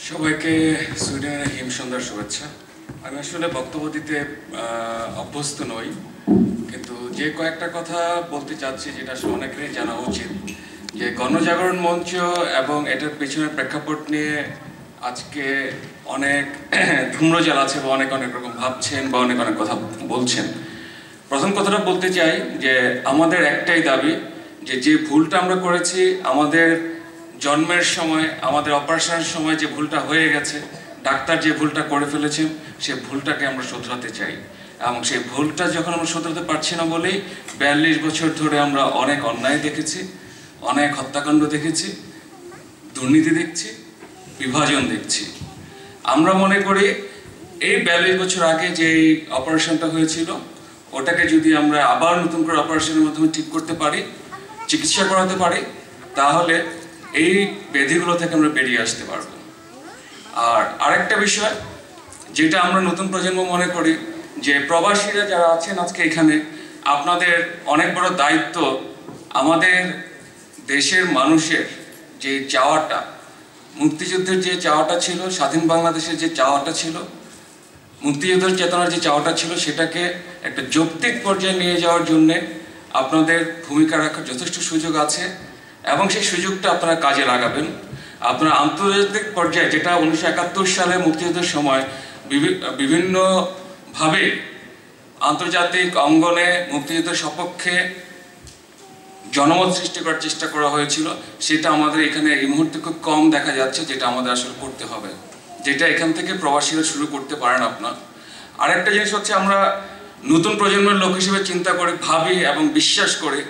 সবাইকে সুইডেনের হিম সন্ধ্যার শুভেচ্ছা। আমি আসলে বক্তব্য দিতে অভ্যস্ত নই, কিন্তু যে কয়েকটা কথা বলতে চাচ্ছি যেটা আসলে অনেকেরই জানা উচিত, যে গণজাগরণ মঞ্চ এবং এটার পেছনের প্রেক্ষাপট নিয়ে আজকে অনেক ধূম্রজাল আছে বা অনেক অনেক রকম ভাবছেন বা অনেক অনেক কথা বলছেন। প্রথম কথাটা বলতে চাই যে আমাদের একটাই দাবি, যে ভুলটা আমরা করেছি আমাদের জন্মের সময়, আমাদের অপারেশনের সময় যে ভুলটা হয়ে গেছে, ডাক্তার যে ভুলটা করে ফেলেছেন, সে ভুলটাকে আমরা শোধরাতে চাই। এবং সেই ভুলটা যখন আমরা শোধরাতে পারছি না বলেই 42 বছর ধরে আমরা অনেক অন্যায় দেখেছি, অনেক হত্যাকাণ্ড দেখেছি, দুর্নীতি দেখছি, বিভাজন দেখছি। আমরা মনে করি এই 42 বছর আগে যে অপারেশনটা হয়েছিল ওটাকে যদি আমরা আবার নতুন করে অপারেশনের মাধ্যমে ঠিক করতে পারি, চিকিৎসা করাতে পারি, তাহলে এই ব্যাধিগুলো থেকে আমরা বেরিয়ে আসতে পারবো। আর আরেকটা বিষয় যেটা আমরা নতুন প্রজন্ম মনে করি, যে প্রবাসীরা যারা আছেন আজকে এখানে, আপনাদের অনেক বড় দায়িত্ব আমাদের দেশের মানুষের যে চাওয়াটা, মুক্তিযুদ্ধের যে চাওয়াটা ছিল, স্বাধীন বাংলাদেশের যে চাওয়াটা ছিল, মুক্তিযুদ্ধের চেতনার যে চাওয়াটা ছিল, সেটাকে একটা যৌক্তিক পর্যায়ে নিয়ে যাওয়ার জন্যে আপনাদের ভূমিকা রাখার যথেষ্ট সুযোগ আছে এবং সেই সুযোগটা আপনারা কাজে লাগাবেন। আপনারা আন্তর্জাতিক পর্যায়ে, যেটা 1971 সালে মুক্তিযুদ্ধের সময় বিভিন্নভাবে আন্তর্জাতিক অঙ্গনে মুক্তিযুদ্ধের সপক্ষে জনমত সৃষ্টি করার চেষ্টা করা হয়েছিল, সেটা আমাদের এখানে এই মুহূর্তে খুব কম দেখা যাচ্ছে, যেটা আমাদের আসলে করতে হবে, যেটা এখান থেকে প্রবাসীরা শুরু করতে পারেন আপনার। আরেকটা জিনিস হচ্ছে, আমরা নতুন প্রজন্মের লোক হিসেবে চিন্তা করে ভাবি এবং বিশ্বাস করি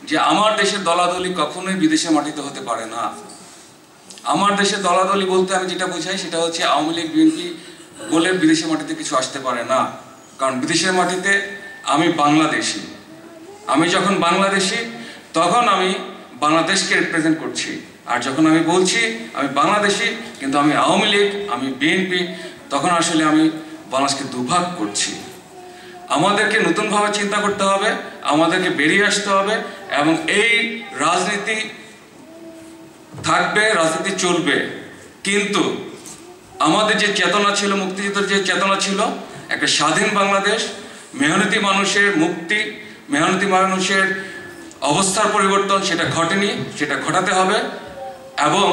যে আমার দেশের দলাদলি কখনোই বিদেশের মাটিতে হতে পারে না। আমার দেশের দলাদলি বলতে আমি যেটা বোঝাই সেটা হচ্ছে আওয়ামী লীগ বিএনপি বলে বিদেশের মাটিতে কিছু আসতে পারে না। কারণ বিদেশের মাটিতে আমি বাংলাদেশি, আমি যখন বাংলাদেশি তখন আমি বাংলাদেশকে রিপ্রেজেন্ট করছি। আর যখন আমি বলছি আমি বাংলাদেশি কিন্তু আমি আওয়ামী লীগ, আমি বিএনপি, তখন আসলে আমি বাংলাদেশকে দুভাগ করছি। আমাদেরকে নতুনভাবে চিন্তা করতে হবে, আমাদেরকে বেরিয়ে আসতে হবে এবং এই রাজনীতি থাকবে, রাজনীতি চলবে, কিন্তু আমাদের যে চেতনা ছিল, মুক্তিযুদ্ধের যে চেতনা ছিল, একটা স্বাধীন বাংলাদেশ, মেহনতি মানুষের মুক্তি, মেহনতি মানুষের অবস্থার পরিবর্তন, সেটা ঘটেনি, সেটা ঘটাতে হবে। এবং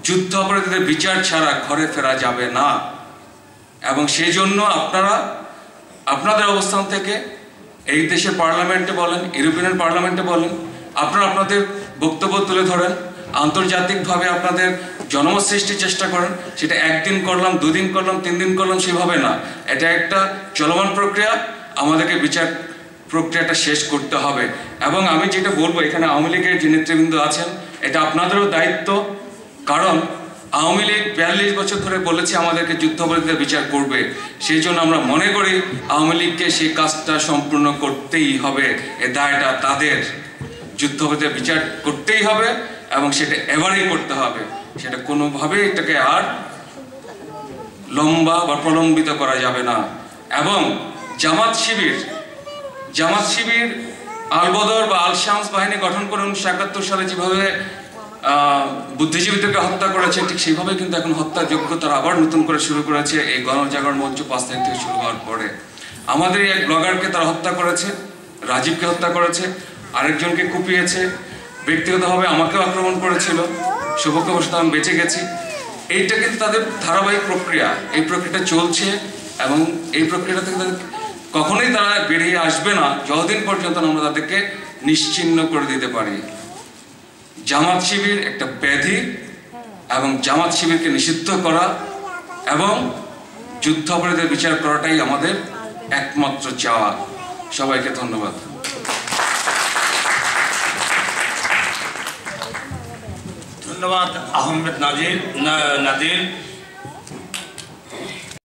যুদ্ধ অপরাধীদের বিচার ছাড়া ঘরে ফেরা যাবে না। এবং সেই জন্য আপনারা আপনাদের অবস্থান থেকে এই দেশের পার্লামেন্টে বলেন, ইউরোপিয়ান পার্লামেন্টে বলেন, আপনারা আপনাদের বক্তব্য তুলে ধরেন, আন্তর্জাতিকভাবে আপনাদের জনমত সৃষ্টির চেষ্টা করেন। সেটা একদিন করলাম, দুদিন করলাম, 3 দিন করলাম, সেভাবে না। এটা একটা চলমান প্রক্রিয়া, আমাদেরকে বিচার প্রক্রিয়াটা শেষ করতে হবে। এবং আমি যেটা বলবো, এখানে আওয়ামী লীগের যে নেতৃবৃন্দ আছেন, এটা আপনাদেরও দায়িত্ব। কারণ আওয়ামী লীগ 42 বছর ধরে বলেছে আমাদেরকে যুদ্ধাপরাধীদের বিচার করবে। সেই জন্য আমরা মনে করি আওয়ামী লীগকে সেই কাজটা সম্পূর্ণ করতেই হবে। এ দায়টা তাদের, যুদ্ধাপরাধীদের বিচার করতেই হবে এবং সেটা এবারেই করতে হবে। সেটা কোনোভাবে এটাকে আর লম্বা বা প্রলম্বিত করা যাবে না। এবং জামাত শিবির আলবদর বা আল শামস বাহিনী গঠন করে 1971 সালে যেভাবে বুদ্ধিজীবীদেরকে হত্যা করেছে, ঠিক সেইভাবে কিন্তু এখন হত্যাযোগ্য তারা আবার নতুন করে শুরু করেছে এই গণজাগরণ মঞ্চ 5 তারিখ থেকে শুরু হওয়ার পরে। আমাদের এক ব্লগারকে তারা হত্যা করেছে, রাজীবকে হত্যা করেছে, আরেকজনকে কুপিয়েছে, ব্যক্তিগতভাবে আমাকেও আক্রমণ করেছিল, সৌভাগ্যবশত আমি বেঁচে গেছি। এইটা কিন্তু তাদের ধারাবাহিক প্রক্রিয়া, এই প্রক্রিয়াটা চলছে এবং এই প্রক্রিয়াটা থেকে কখনোই তারা বেরিয়ে আসবে না যতদিন পর্যন্ত আমরা তাদেরকে নিশ্চিহ্ন করে দিতে পারি। জামাত শিবির একটা ব্যাধি এবং জামাত শিবিরকে নিষিদ্ধ করা এবং যুদ্ধাপরাধীদের বিচার করাটাই আমাদের একমাত্র চাওয়া। সবাইকে ধন্যবাদ। ধন্যবাদ আহমেদ নাদির।